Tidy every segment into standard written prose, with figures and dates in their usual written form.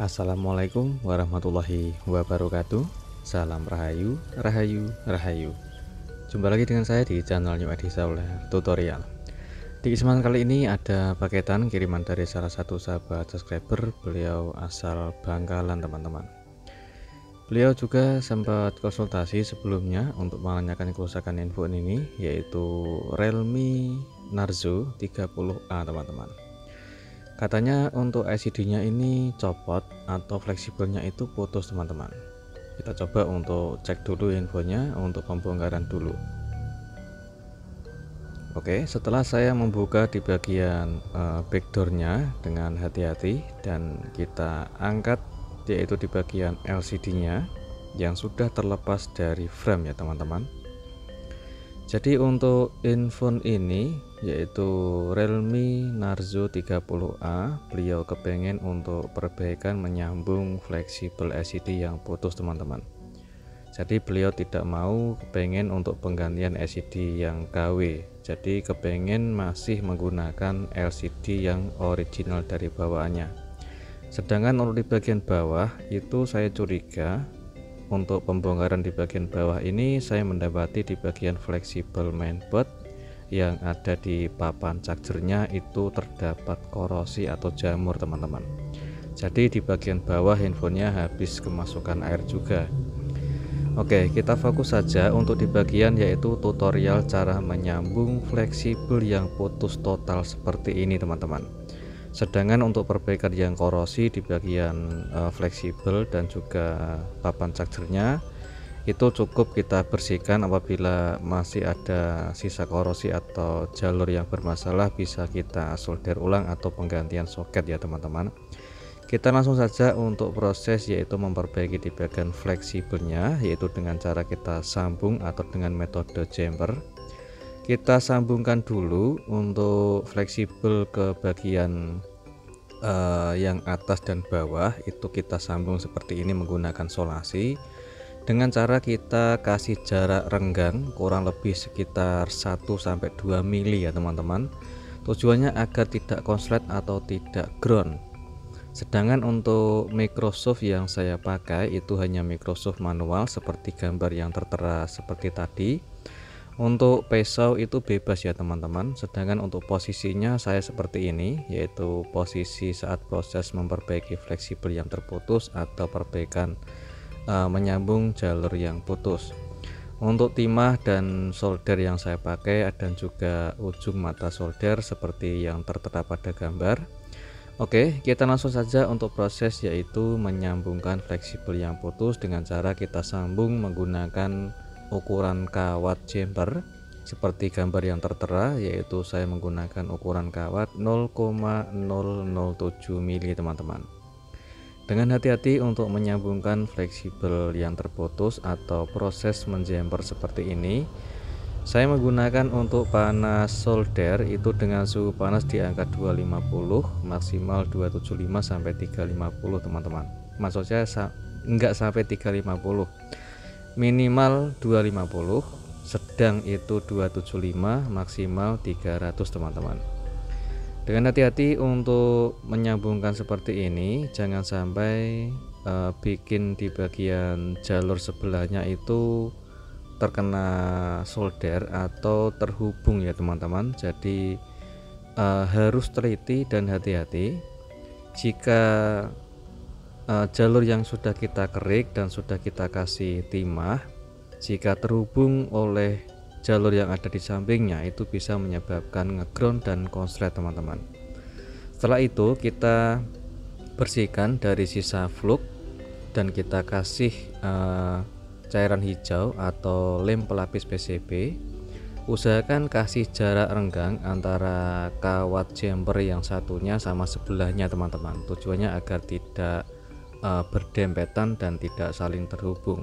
Assalamualaikum warahmatullahi wabarakatuh. Salam Rahayu, Rahayu, Rahayu. Jumpa lagi dengan saya di channel New Edi Solar Tutorial. Di kesempatan kali ini ada paketan kiriman dari salah satu sahabat subscriber. Beliau asal Bangkalan, teman-teman. Beliau juga sempat konsultasi sebelumnya untuk menanyakan kerusakan handphone ini, yaitu Realme Narzo 30A, teman-teman. Katanya untuk LCD-nya ini copot atau fleksibelnya itu putus, teman-teman. Kita coba untuk cek dulu infonya untuk pembongkaran dulu. Oke, setelah saya membuka di bagian backdoornya dengan hati-hati dan kita angkat, yaitu di bagian LCD-nya yang sudah terlepas dari frame ya, teman-teman. Jadi untuk handphone ini yaitu Realme Narzo 30A, beliau kepengen untuk perbaikan menyambung fleksibel LCD yang putus, teman-teman. Jadi beliau tidak mau kepengen untuk penggantian LCD yang KW, jadi kepengen masih menggunakan LCD yang original dari bawaannya. Sedangkan untuk di bagian bawah itu saya curiga untuk pembongkaran di bagian bawah ini saya mendapati di bagian fleksibel mainboard yang ada di papan chargernya itu terdapat korosi atau jamur, teman-teman. Jadi di bagian bawah handphonenya habis kemasukan air juga. Oke, kita fokus saja untuk di bagian yaitu tutorial cara menyambung fleksibel yang putus total seperti ini, teman-teman. Sedangkan untuk perbaikan yang korosi di bagian fleksibel dan juga papan chargernya itu cukup kita bersihkan. Apabila masih ada sisa korosi atau jalur yang bermasalah bisa kita solder ulang atau penggantian soket ya, teman-teman. Kita langsung saja untuk proses yaitu memperbaiki di bagian fleksibelnya, yaitu dengan cara kita sambung atau dengan metode jumper. Kita sambungkan dulu untuk fleksibel ke bagian yang atas dan bawah, itu kita sambung seperti ini menggunakan solasi dengan cara kita kasih jarak renggang kurang lebih sekitar 1-2 mili ya, teman-teman. Tujuannya agar tidak konslet atau tidak ground. Sedangkan untuk Microsoft yang saya pakai itu hanya Microsoft manual seperti gambar yang tertera seperti tadi. Untuk pisau itu bebas ya, teman-teman. Sedangkan untuk posisinya saya seperti ini, yaitu posisi saat proses memperbaiki fleksibel yang terputus atau perbaikan menyambung jalur yang putus. Untuk timah dan solder yang saya pakai dan juga ujung mata solder seperti yang tertera pada gambar. Oke, kita langsung saja untuk proses yaitu menyambungkan fleksibel yang putus dengan cara kita sambung menggunakan ukuran kawat jumper seperti gambar yang tertera, yaitu saya menggunakan ukuran kawat 0,007 mili, teman-teman. Dengan hati-hati untuk menyambungkan fleksibel yang terputus atau proses menjumper seperti ini. Saya menggunakan untuk panas solder itu dengan suhu panas di angka 250 maksimal 275 sampai 350, teman-teman. Maksudnya enggak sampai 350, minimal 250, sedang itu 275, maksimal 300, teman-teman. Dengan hati-hati untuk menyambungkan seperti ini, jangan sampai bikin di bagian jalur sebelahnya itu terkena solder atau terhubung ya, teman-teman. Jadi harus teliti dan hati-hati. Jika jalur yang sudah kita kerik dan sudah kita kasih timah, jika terhubung oleh jalur yang ada di sampingnya itu bisa menyebabkan ngeground dan konslet, teman-teman. Setelah itu kita bersihkan dari sisa fluk dan kita kasih cairan hijau atau lem pelapis PCB. Usahakan kasih jarak renggang antara kawat jumper yang satunya sama sebelahnya, teman-teman. Tujuannya agar tidak berdempetan dan tidak saling terhubung.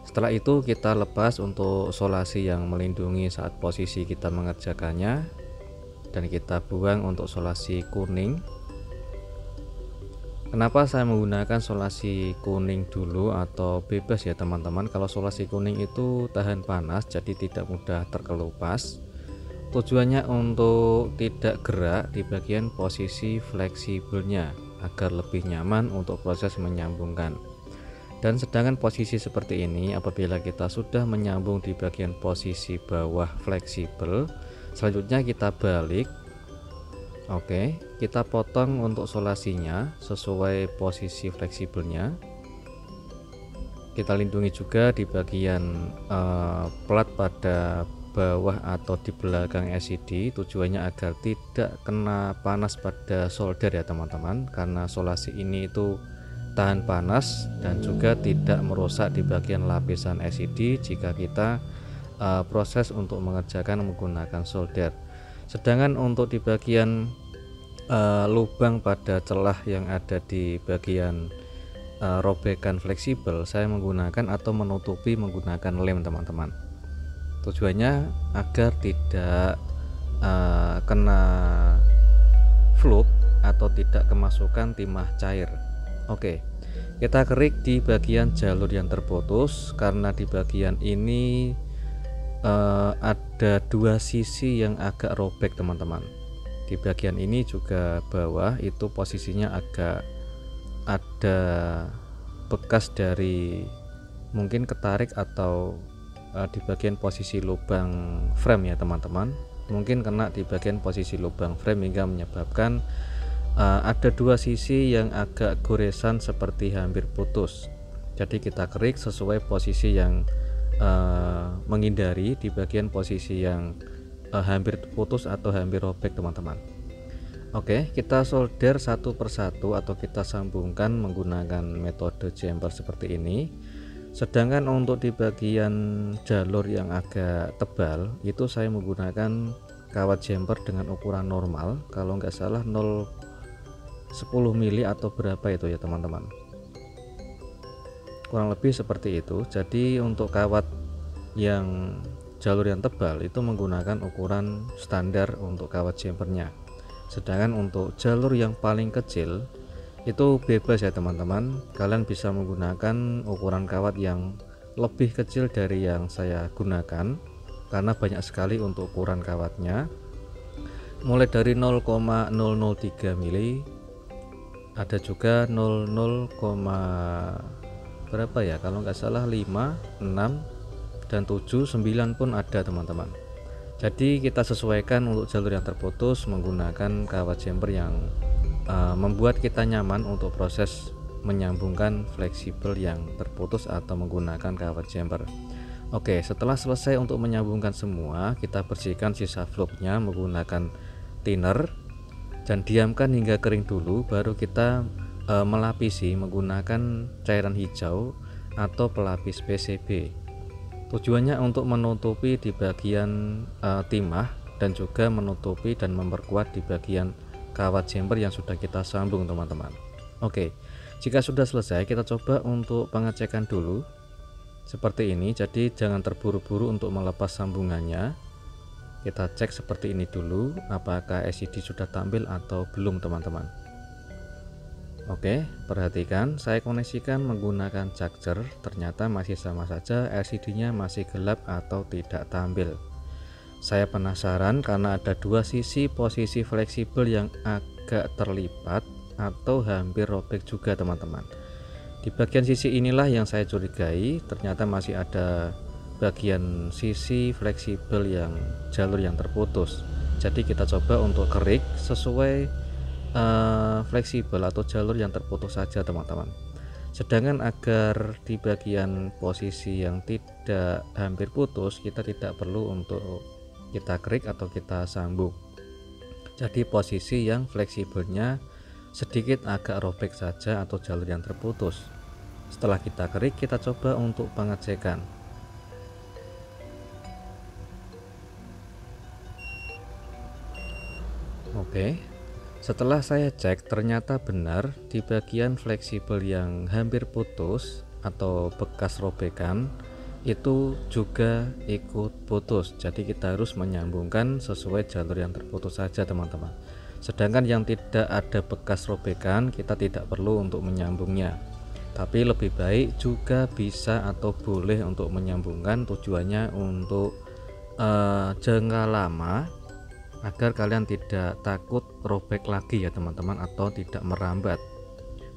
Setelah itu kita lepas untuk solasi yang melindungi saat posisi kita mengerjakannya dan kita buang untuk solasi kuning. Kenapa saya menggunakan solasi kuning dulu atau bebas ya, teman-teman? Kalau solasi kuning itu tahan panas jadi tidak mudah terkelupas. Tujuannya untuk tidak gerak di bagian posisi fleksibelnya. agar lebih nyaman untuk proses menyambungkan. Dan sedangkan posisi seperti ini, apabila kita sudah menyambung di bagian posisi bawah fleksibel, selanjutnya kita balik. Oke, kita potong untuk solasinya sesuai posisi fleksibelnya. Kita lindungi juga di bagian plat pada bawah atau di belakang LCD, tujuannya agar tidak kena panas pada solder ya teman-teman, karena solasi ini itu tahan panas dan juga tidak merusak di bagian lapisan LCD jika kita proses untuk mengerjakan menggunakan solder. Sedangkan untuk di bagian lubang pada celah yang ada di bagian robekan fleksibel, saya menggunakan atau menutupi menggunakan lem teman-teman. Tujuannya agar tidak kena fluk atau tidak kemasukan timah cair. Oke, kita kerik di bagian jalur yang terputus, karena di bagian ini ada dua sisi yang agak robek teman-teman. Di bagian ini juga bawah itu posisinya agak ada bekas dari mungkin ketarik atau di bagian posisi lubang frame ya teman-teman, mungkin kena di bagian posisi lubang frame hingga menyebabkan ada dua sisi yang agak goresan seperti hampir putus. Jadi kita kerik sesuai posisi yang menghindari di bagian posisi yang hampir putus atau hampir robek teman-teman. Oke, kita solder satu persatu atau kita sambungkan menggunakan metode jumper seperti ini. Sedangkan untuk di bagian jalur yang agak tebal itu saya menggunakan kawat jumper dengan ukuran normal, kalau nggak salah 10 mili atau berapa itu ya teman-teman, kurang lebih seperti itu. Jadi untuk kawat yang jalur yang tebal itu menggunakan ukuran standar untuk kawat jumpernya. Sedangkan untuk jalur yang paling kecil itu bebas ya teman-teman, kalian bisa menggunakan ukuran kawat yang lebih kecil dari yang saya gunakan, karena banyak sekali untuk ukuran kawatnya, mulai dari 0,003 mili, ada juga 00, berapa ya, kalau nggak salah 5, 6 dan 7, 9 pun ada teman-teman. Jadi kita sesuaikan untuk jalur yang terputus menggunakan kawat jumper yang membuat kita nyaman untuk proses menyambungkan fleksibel yang terputus atau menggunakan kawat jumper. Oke, setelah selesai untuk menyambungkan semua, kita bersihkan sisa fluknya menggunakan thinner dan diamkan hingga kering dulu, baru kita melapisi menggunakan cairan hijau atau pelapis PCB. Tujuannya untuk menutupi di bagian timah dan juga menutupi dan memperkuat di bagian kawat jumper yang sudah kita sambung teman-teman. Oke, jika sudah selesai kita coba untuk pengecekan dulu seperti ini. Jadi jangan terburu-buru untuk melepas sambungannya. Kita cek seperti ini dulu, apakah LCD sudah tampil atau belum teman-teman. Oke, perhatikan saya koneksikan menggunakan charger, ternyata masih sama saja LCD nya masih gelap atau tidak tampil. Saya penasaran karena ada dua sisi posisi fleksibel yang agak terlipat atau hampir robek juga teman-teman. Di bagian sisi inilah yang saya curigai, ternyata masih ada bagian sisi fleksibel yang jalur yang terputus. Jadi kita coba untuk kerik sesuai fleksibel atau jalur yang terputus saja teman-teman. Sedangkan agar di bagian posisi yang tidak hampir putus, kita tidak perlu untuk kita kerik atau kita sambung. Jadi posisi yang fleksibelnya sedikit agak robek saja atau jalur yang terputus. Setelah kita kerik, kita coba untuk pengecekan. Oke, setelah saya cek ternyata benar di bagian fleksibel yang hampir putus atau bekas robekan itu juga ikut putus. Jadi kita harus menyambungkan sesuai jalur yang terputus saja teman-teman. Sedangkan yang tidak ada bekas robekan kita tidak perlu untuk menyambungnya. Tapi lebih baik juga bisa atau boleh untuk menyambungkan, tujuannya untuk jangka lama agar kalian tidak takut robek lagi ya teman-teman, atau tidak merambat.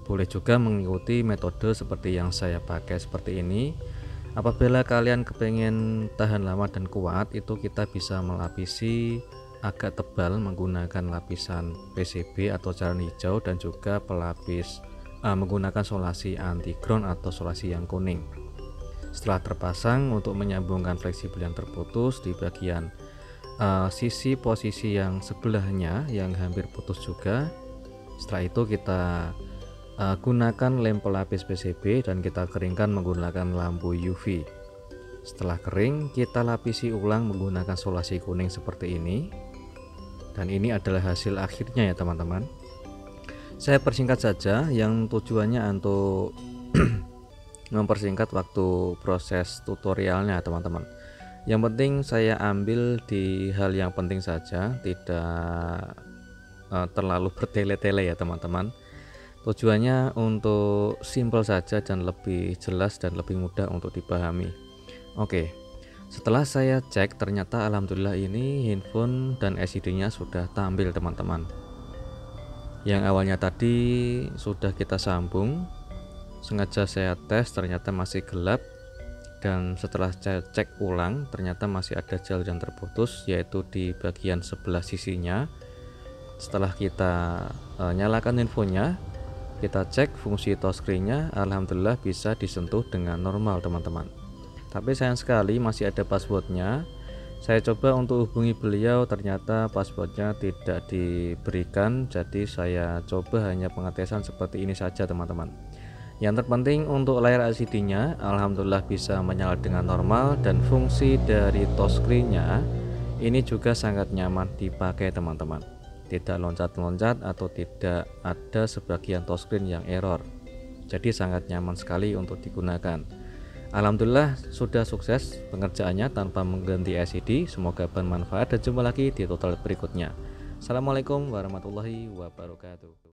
Boleh juga mengikuti metode seperti yang saya pakai seperti ini. Apabila kalian kepengen tahan lama dan kuat, itu kita bisa melapisi agak tebal menggunakan lapisan PCB atau cairan hijau, dan juga pelapis menggunakan solasi anti ground atau solasi yang kuning. Setelah terpasang, untuk menyambungkan fleksibel yang terputus di bagian sisi posisi yang sebelahnya yang hampir putus juga, setelah itu kita gunakan lem pelapis PCB dan kita keringkan menggunakan lampu UV. Setelah kering, kita lapisi ulang menggunakan solasi kuning seperti ini, dan ini adalah hasil akhirnya ya teman-teman. Saya persingkat saja, yang tujuannya untuk mempersingkat waktu proses tutorialnya teman-teman. Yang penting saya ambil di hal yang penting saja, tidak terlalu bertele-tele ya teman-teman. Tujuannya untuk simple saja dan lebih jelas dan lebih mudah untuk dipahami. Oke, setelah saya cek, ternyata alhamdulillah ini handphone dan LCD-nya sudah tampil teman-teman. Yang awalnya tadi sudah kita sambung, sengaja saya tes ternyata masih gelap, dan setelah saya cek ulang ternyata masih ada jalur yang terputus, yaitu di bagian sebelah sisinya. Setelah kita nyalakan handphonenya, kita cek fungsi touchscreen-nya, alhamdulillah bisa disentuh dengan normal teman-teman. Tapi sayang sekali masih ada passwordnya. Saya coba untuk hubungi beliau, ternyata passwordnya tidak diberikan, jadi saya coba hanya pengetesan seperti ini saja teman-teman. Yang terpenting untuk layar LCD-nya alhamdulillah bisa menyala dengan normal, dan fungsi dari touchscreen-nya ini juga sangat nyaman dipakai teman-teman. Tidak loncat-loncat atau tidak ada sebagian touchscreen yang error. Jadi sangat nyaman sekali untuk digunakan. Alhamdulillah sudah sukses pengerjaannya tanpa mengganti LCD. Semoga bermanfaat dan jumpa lagi di tutorial berikutnya. Assalamualaikum warahmatullahi wabarakatuh.